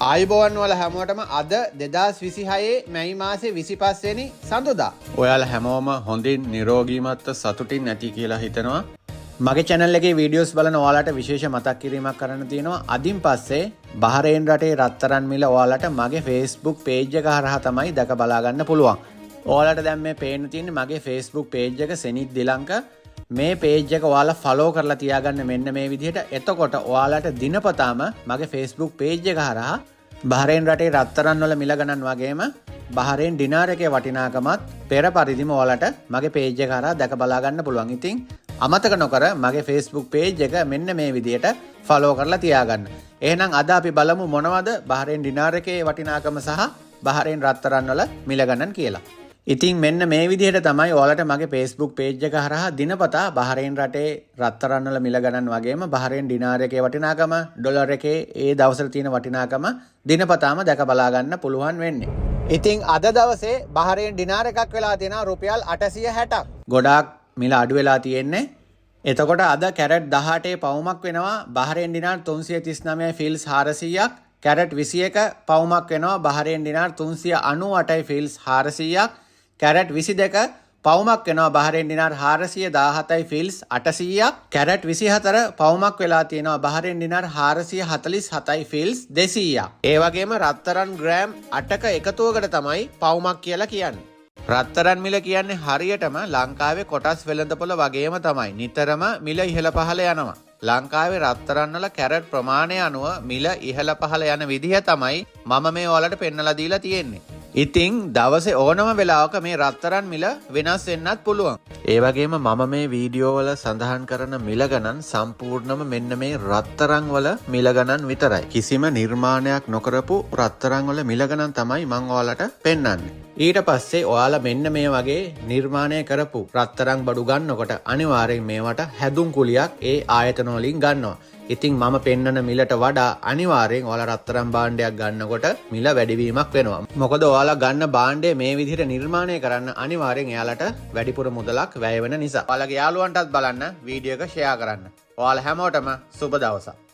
ආයුබෝවන් වල හැමෝටම අද 2026 මැයි මාසේ 25 වෙනි සඳුදා. ඔයාලා හැමෝම හොඳින් නිරෝගීමත්ව සතුටින් නැති කියලා හිතනවා. මගේ channel එකේ videos බලන ඔයාලට විශේෂ මතක් කිරීමක් කරන්න තියෙනවා. අදින් පස්සේ බහරේන් රටේ රත්තරන් මිල ඔයාලට මගේ Facebook page එක හරහා තමයි දැක බලා ගන්න පුළුවන්. ඔයාලට දැන් මේ පේන්න තියෙන්නේ මගේ Facebook page එක සෙනිත් දිලංක. මේ page එක ඔයාලා follow කරලා තියාගන්න මෙන්න මේ විදිහට. එතකොට ඔයාලට දිනපතාම මගේ Facebook page එක හරහා බහරේන් රටේ රත්තරන් වල මිල ගණන් වගේම බහරේන් ඩිනාර් එකේ වටිනාකමත් පෙර පරිදිම ඔයාලට මගේ page එක හරහා දැක බලා ගන්න පුළුවන්. ඉතින් අමතක නොකර මගේ Facebook page එක මෙන්න මේ විදිහට follow කරලා තියාගන්න. එහෙනම් අද අපි බලමු මොනවද බහරේන් ඩිනාර් එකේ වටිනාකම සහ බහරේන් රත්තරන් වල මිල ගණන් කියලා. ඉතින් මෙන්න මේ විදිහට තමයි ඔයාලට මගේ Facebook page එක හරහා දිනපතා බහරේන් රටේ රත්තරන් වල මිල ගණන් වගේම බහරේන් ඩිනාර් එකේ වටිනාකම, ඩොලර් එකේ ඒ දවසට තියෙන වටිනාකම දිනපතාම දැක බලා ගන්න පුළුවන් වෙන්නේ. ඉතින් අද දවසේ බහරේන් ඩිනාර් එකක් වෙලා තියෙනවා රුපියල් 860ක්. ගොඩාක් මිල අඩු වෙලා තියෙන්නේ. එතකොට අද කැරට් 18 පවුමක් වෙනවා බහරේන් ඩිනාර් 339 ෆිල්ස් 400ක්. කැරට් 21 පවුමක් වෙනවා බහරේන් ඩිනාර් 398 ෆිල්ස් 400ක්. කැරට් 22 පවුමක් වෙනවා බහරේන් ඩිනාර් 417යි ෆිල්ස් 800ක්. කැරට් 24 පවුමක් වෙලා තියෙනවා බහරේන් ඩිනාර් 447යි ෆිල්ස් 200ක්. ඒ වගේම රත්තරන් ග්‍රෑම් 8ක එකතුවකට තමයි පවුමක් කියලා කියන්නේ. රත්තරන් මිල කියන්නේ හරියටම ලංකාවේ කොටස් වෙළඳපොළ වගේම තමයි. නිතරම මිල ඉහළ පහළ යනවා. ලංකාවේ රත්තරන් වල කැරට් ප්‍රමාණය අනුව මිල ඉහළ පහළ යන විදිහ තමයි මම මේ ඔයාලට පෙන්නලා දීලා තියෙන්නේ. ඉතින් දවසේ ඕනම වෙලාවක මේ රත්තරන් මිල වෙනස් වෙන්නත් පුළුවන්. ඒ වගේම මම මේ වීඩියෝ වල සඳහන් කරන මිල ගණන් සම්පූර්ණම මෙන්න මේ රත්තරන් වල මිල ගණන් විතරයි. කිසිම නිර්මාණයක් නොකරපු රත්තරන් වල මිල ගණන් තමයි මම ඔයාලට පෙන්නන්නේ. ඊට පස්සේ ඔයාලා මෙන්න මේ වගේ නිර්මාණය කරපු රත්තරන් බඩු ගන්නකොට අනිවාර්යෙන් මේවට හැදුම් කුලියක් ඒ ආයතන වලින් ගන්නවා. ඉතින් මම පෙන්නන මිලට වඩා අනිවාර්යෙන් ඔයාලා රත්තරන් භාණ්ඩයක් ගන්නකොට මිල වැඩිවීමක් වෙනවා. මොකද ඔයාලා ගන්න භාණ්ඩය මේ විදිහට නිර්මාණය කරන්න අනිවාර්යෙන් එයාලට වැඩිපුර මුදලක් වැය වෙන නිසා. ඔයාලගේ යාළුවන්ටත් බලන්න වීඩියෝ එක ෂෙයා කරන්න. ඔයාලා හැමෝටම සුබ දවසක්.